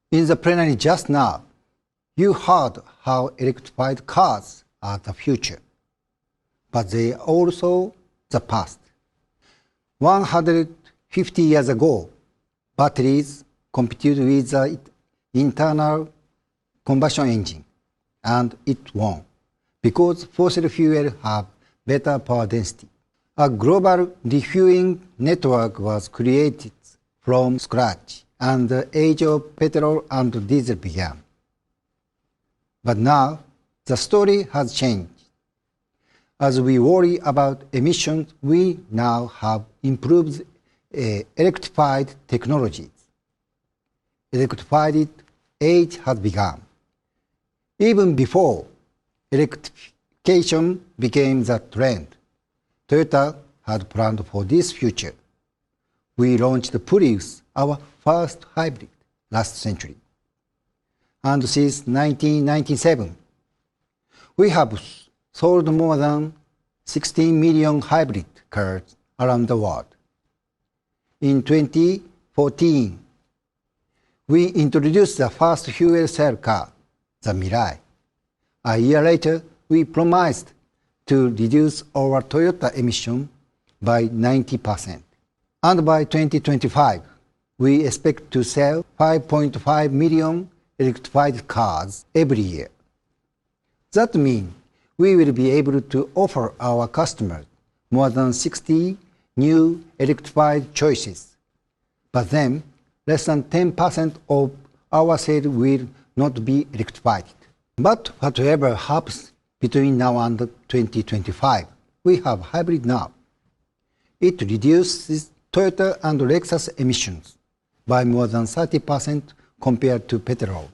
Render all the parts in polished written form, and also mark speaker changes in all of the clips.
Speaker 1: In the plenary just now, you heard how electrified cars are the future, but they are also the past. 150 years ago, batteries competed with the internal combustion engine, and it won, because fossil fuels have better power density. A global refueling network was created from scratch, and the age of petrol and diesel began. But now, the story has changed. As we worry about emissions, we now have improved electrified technologies. Electrified age has begun. Even before electrification became the trend, Toyota had planned for this future. We launched the Prius, our first hybrid, last century. And since 1997, we have sold more than 16 million hybrid cars around the world. In 2014, we introduced the first fuel cell car, the Mirai. A year later, we promised to reduce our Toyota emission by 90%. And by 2025, we expect to sell 5.5 million electrified cars every year. That means we will be able to offer our customers more than 60 new electrified choices. But then, less than 10% of our sales will not be electrified. But whatever happens between now and 2025, we have hybrid now. It reduces Toyota and Lexus emissions by more than 30% compared to petrol,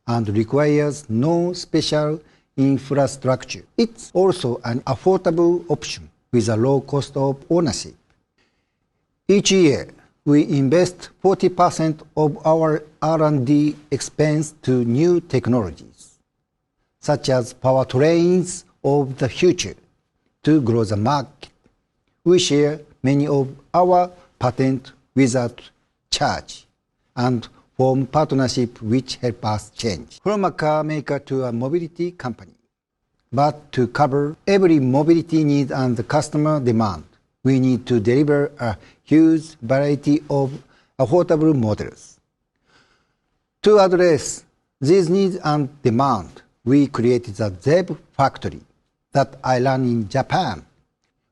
Speaker 1: and requires no special infrastructure. It's also an affordable option with a low cost of ownership. Each year, we invest 40% of our R&D expense to new technologies, such as powertrains of the future, to grow the market. We share many of our patents without charge and form partnerships which help us change from a car maker to a mobility company. But to cover every mobility need and the customer demand, we need to deliver a huge variety of affordable models. To address these needs and demand, we created the ZEB factory that I ran in Japan,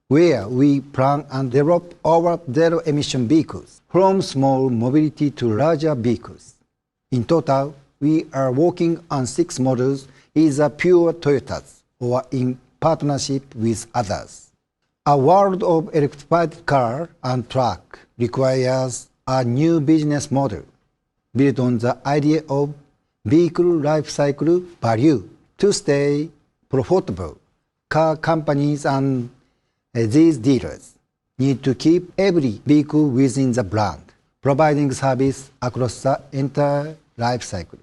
Speaker 1: where we plan and develop our zero-emission vehicles, from small mobility to larger vehicles. In total, we are working on 6 models, either pure Toyotas or in partnership with others. A world of electrified car and truck requires a new business model built on the idea of vehicle life cycle value. To stay profitable, car companies and these dealers need to keep every vehicle within the brand, providing service across the entire life cycle.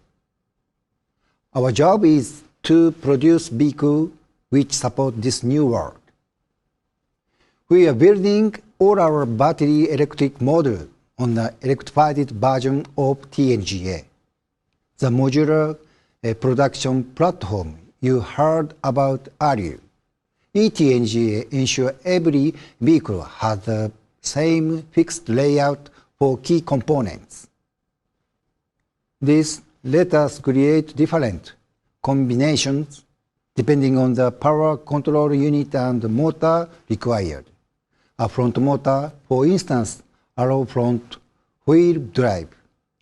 Speaker 1: Our job is to produce vehicles which support this new world. We are building all our battery electric models on the electrified version of e-TNGA, the modular production platform you heard about earlier. e-TNGA ensures every vehicle has the same fixed layout for key components. This lets us create different combinations depending on the power control unit and motor required. A front motor, for instance, allows front wheel drive.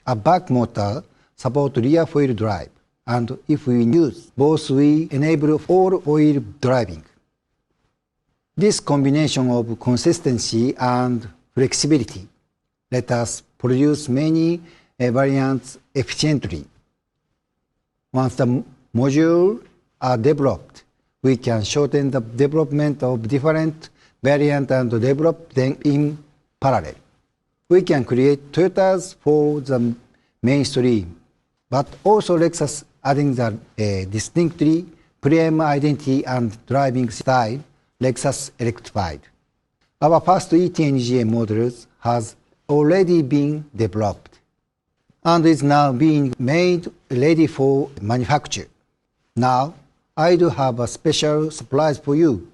Speaker 1: A back motor supports rear wheel drive. And if we use both, we enable all-wheel driving. This combination of consistency and flexibility let us produce many variants efficiently. Once the modules are developed, we can shorten the development of different variants and develop them in parallel. We can create Toyotas for the mainstream, but also Lexus adding the distinctly premium identity and driving style, Lexus electrified. Our first e-TNGA models has already been developed and is now being made ready for manufacture. Now, I do have a special surprise for you.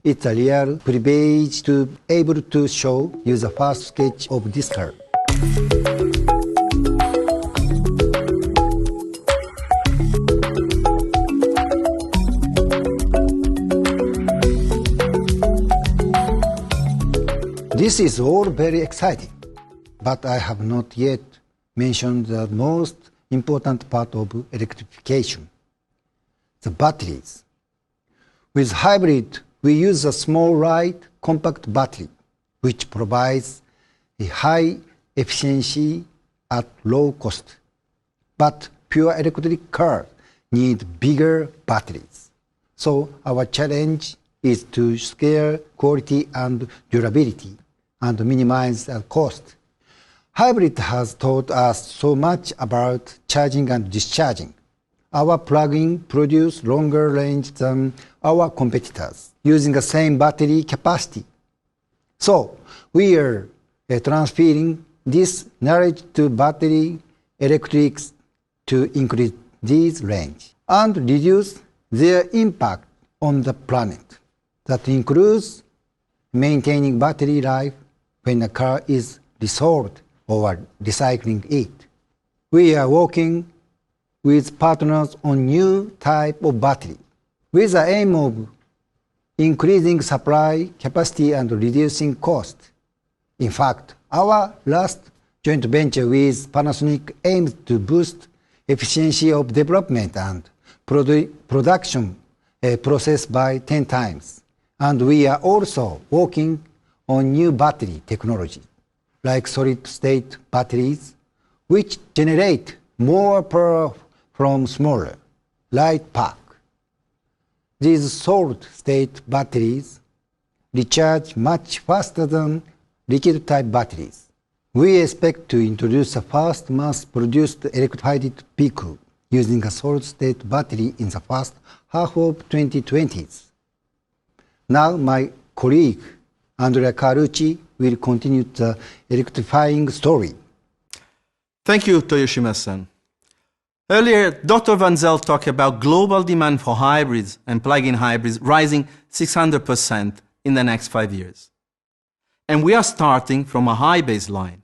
Speaker 1: It's a real privilege to be able to show you the first sketch of this car. This is all very exciting, but I have not yet mentioned the most important part of electrification, the batteries. With hybrid, we use a small, light, compact battery, which provides a high efficiency at low cost. But pure electric cars need bigger batteries. So our challenge is to scale quality and durability and minimize the cost. Hybrid has taught us so much about charging and discharging. Our plug-in produce longer range than our competitors, using the same battery capacity. So we are transferring this knowledge to battery electrics to increase this range and reduce their impact on the planet. That includes maintaining battery life when a car is resolved or recycling it. We are working with partners on new type of battery with the aim of increasing supply capacity and reducing cost. In fact, our last joint venture with Panasonic aims to boost efficiency of development and production process by 10 times. And we are also working on new battery technology, like solid-state batteries, which generate more power from smaller, light pack. These solid-state batteries recharge much faster than liquid-type batteries. We expect to introduce a first mass-produced electrified vehicle using a solid-state battery in the first half of 2020s. Now my colleague, Andrea Carucci, will continue the electrifying story.
Speaker 2: Thank you, Toyoshima-san. Earlier, Dr. Van Zyl talked about global demand for hybrids and plug-in hybrids rising 600% in the next 5 years. And we are starting from a high baseline.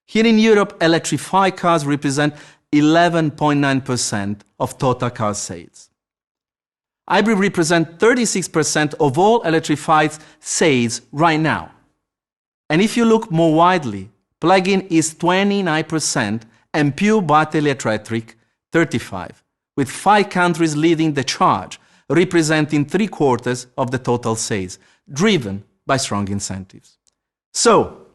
Speaker 2: Here in Europe, electrified cars represent 11.9% of total car sales. Hybrid represents 36% of all electrified sales right now. And if you look more widely, plug-in is 29% and pure battery electric 35%, with 5 countries leading the charge, representing 3/4 of the total sales, driven by strong incentives. So,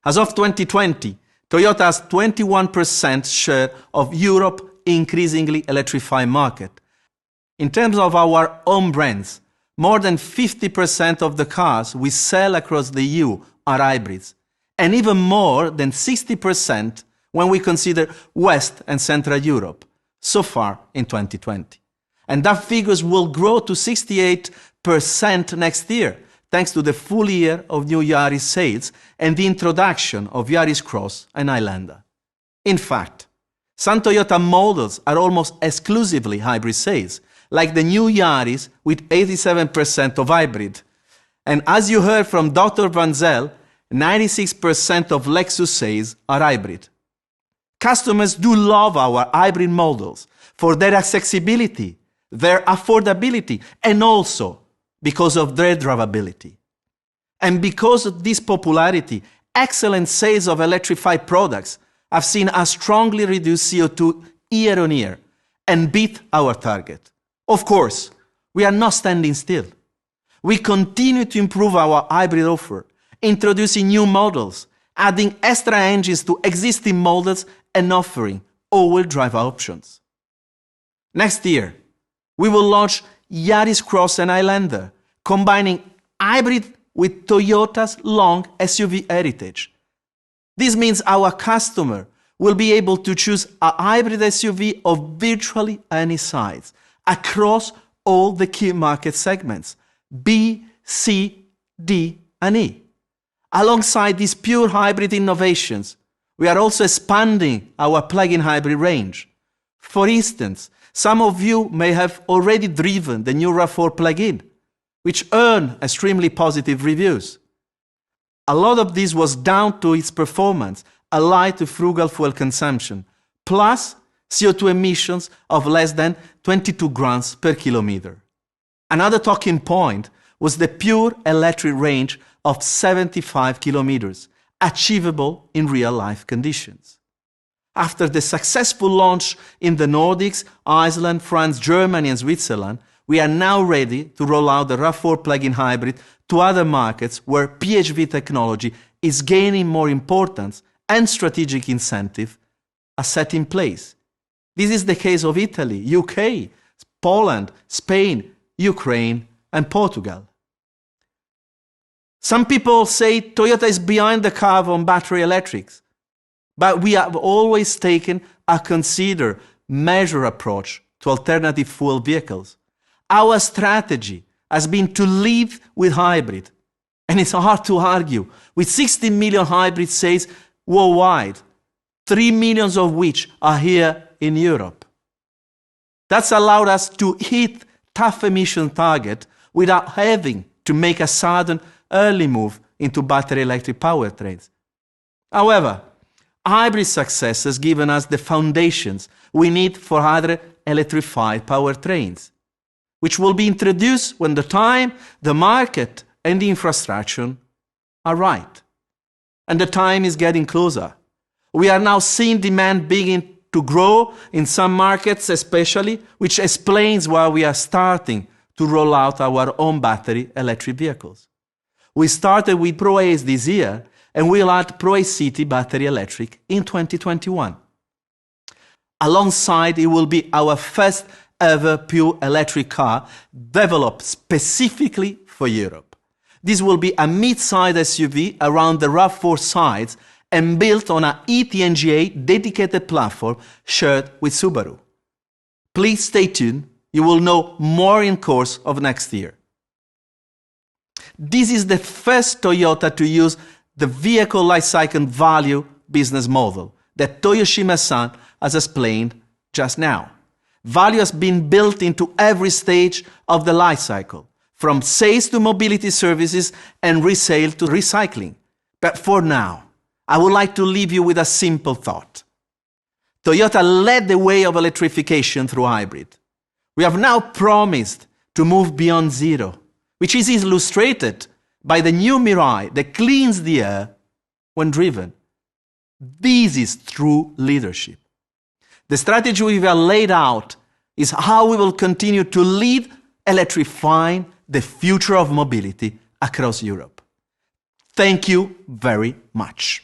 Speaker 2: as of 2020, Toyota has 21% share of Europe's increasingly electrified market. In terms of our own brands, more than 50% of the cars we sell across the EU are hybrids, and even more than 60% when we consider West and Central Europe, so far in 2020. And that figures will grow to 68% next year, thanks to the full year of new Yaris sales and the introduction of Yaris Cross and Highlander. In fact, some Toyota models are almost exclusively hybrid sales, like the new Yaris with 87% of hybrid. And as you heard from Dr. Van Zyl, 96% of Lexus sales are hybrid. Customers do love our hybrid models for their accessibility, their affordability, and also because of their drivability. And because of this popularity, excellent sales of electrified products have seen us strongly reduce CO2 year on year and beat our target. Of course, we are not standing still. We continue to improve our hybrid offer, introducing new models, adding extra engines to existing models and offering all-wheel drive options. Next year, we will launch Yaris Cross and Highlander, combining hybrid with Toyota's long SUV heritage. This means our customer will be able to choose a hybrid SUV of virtually any size across all the key market segments, B, C, D, and E. Alongside these pure hybrid innovations, we are also expanding our plug-in hybrid range. For instance, some of you may have already driven the new RAV4 plug-in, which earned extremely positive reviews. A lot of this was down to its performance, allied to frugal fuel consumption, plus CO2 emissions of less than 22 grams per kilometer. Another talking point was the pure electric range of 75 kilometers, achievable in real-life conditions. After the successful launch in the Nordics, Iceland, France, Germany, and Switzerland, we are now ready to roll out the RAV4 plug-in hybrid to other markets where PHEV technology is gaining more importance and strategic incentive are set in place. This is the case of Italy, UK, Poland, Spain, Ukraine, and Portugal. Some people say Toyota is behind the curve on battery electrics, but we have always taken a considered, measured approach to alternative fuel vehicles. Our strategy has been to lead with hybrid, and it's hard to argue. With 16 million hybrid sales worldwide, 3 million of which are here in Europe. That's allowed us to hit tough emission target without having to make a sudden early move into battery electric powertrains. However, hybrid success has given us the foundations we need for other electrified powertrains, which will be introduced when the time, the market, and the infrastructure are right. And the time is getting closer. We are now seeing demand begin to grow in some markets especially, which explains why we are starting to roll out our own battery electric vehicles. We started with Pro Ace this year, and we'll add Pro Ace City battery electric in 2021. Alongside, it will be our first ever pure electric car developed specifically for Europe. This will be a mid-size SUV around the RAV4 size and built on an e-TNGA dedicated platform shared with Subaru. Please stay tuned. You will know more in course of next year. This is the first Toyota to use the vehicle lifecycle value business model that Toyoshima-san has explained just now. Value has been built into every stage of the life cycle, from sales to mobility services and resale to recycling. But for now, I would like to leave you with a simple thought. Toyota led the way of electrification through hybrid. We have now promised to move beyond zero, which is illustrated by the new Mirai that cleans the air when driven. This is true leadership. The strategy we have laid out is how we will continue to lead electrifying the future of mobility across Europe. Thank you very much.